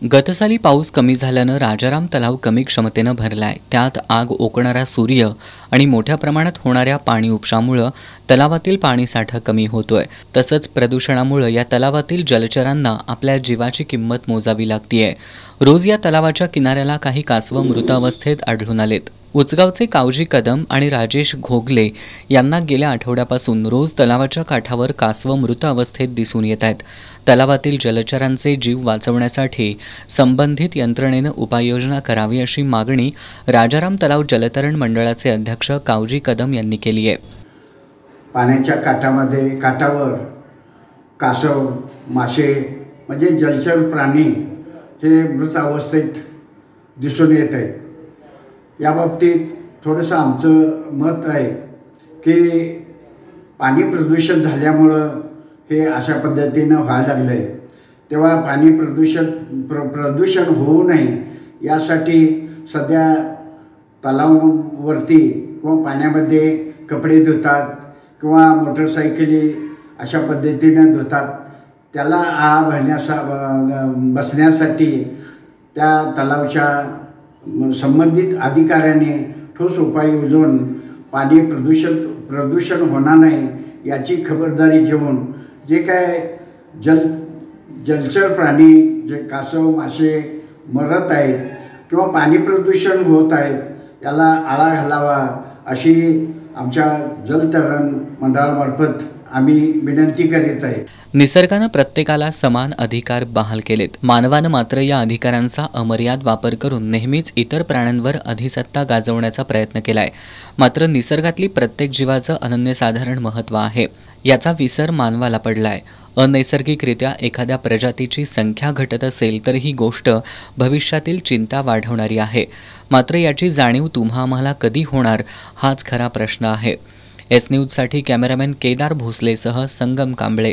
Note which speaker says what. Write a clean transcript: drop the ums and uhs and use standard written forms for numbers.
Speaker 1: गतसाली पाऊस कमी झाल्यानं राजाराम तलाव कमी क्षमतेनं भरलाय। त्यात आग ओकणारा सूर्य आणि मोठ्या प्रमाणात होणाऱ्या पाणी उपशामुळे तलावातील पाणीसाठा कमी होतोय। तसंच प्रदूषणामुळे या तलावातील जलचरांना आपल्या जीवाची किंमत मोजावी लागतेय। रोज या तलावाच्या किनाऱ्याला काही कासव मृत अवस्थेत आढळून आलेत। उचगावचे कावजी कदम आणि राजेश घोगले यांना गेल्या आठवड्यापासून रोज तलावाच्या काठावर कासव मृत अवस्थेत दिसून येत आहेत। तलावातील जलचरांचे जीव वाचवण्यासाठी संबंधित यंत्रणेनं उपाययोजना करावी अशी मागणी राजाराम तलाव जलतरण मंडळाचे अध्यक्ष कावजी कदम यांनी केली आहे।
Speaker 2: पाण्याच्या काठावर कासव, मासे म्हणजे जलचर प्राणी हे मृत अवस्थेत दिसून येत आहेत। याबाबतीत थोडंसं आमचं मत आहे की पाणी प्रदूषण झाल्यामुळं हे अशा पद्धतीनं व्हायला लागलं आहे। तेव्हा पाणी प्रदूषण होऊ नये यासाठी सध्या तलावावरती किंवा पाण्यामध्ये कपडे धुतात किंवा मोटरसायकली अशा पद्धतीनं धुतात। त्याला आळा बसण्यासाठी त्या तलावाच्या संबंधित अधिकाऱ्याने ठोस उपाय योजून पाणी प्रदूषण होणार नाही याची खबरदारी घेऊन जे काय जलचर प्राणी जे कासव, मासे मरत आहेत किंवा पाणी प्रदूषण होत आहेत याला आळा घालावा अशी आमच्या जलतरण मंडळामार्फत आम्ही विनंती करीत आहे।
Speaker 1: निसर्गानं प्रत्येकाला समान अधिकार बहाल केलेत। मानवानं मात्र या अधिकारांचा अमर्याद वापर करून नेहमीच इतर प्राण्यांवर अधिसत्ता गाजवण्याचा प्रयत्न केलाय। मात्र निसर्गातली प्रत्येक जीवाचं अनन्यसाधारण महत्त्व आहे, याचा विसर मानवाला पडलाय। अनैसर्गिकरित्या एखाद्या प्रजातीची संख्या घटत असेल तर ही गोष्ट भविष्यातील चिंता वाढवणारी आहे। मात्र याची जाणीव तुम्हा आम्हाला कधी होणार हाच खरा प्रश्न आहे। एस न्यूजसाठी कॅमेरामॅन केदार भोसलेसह संगम कांबळे।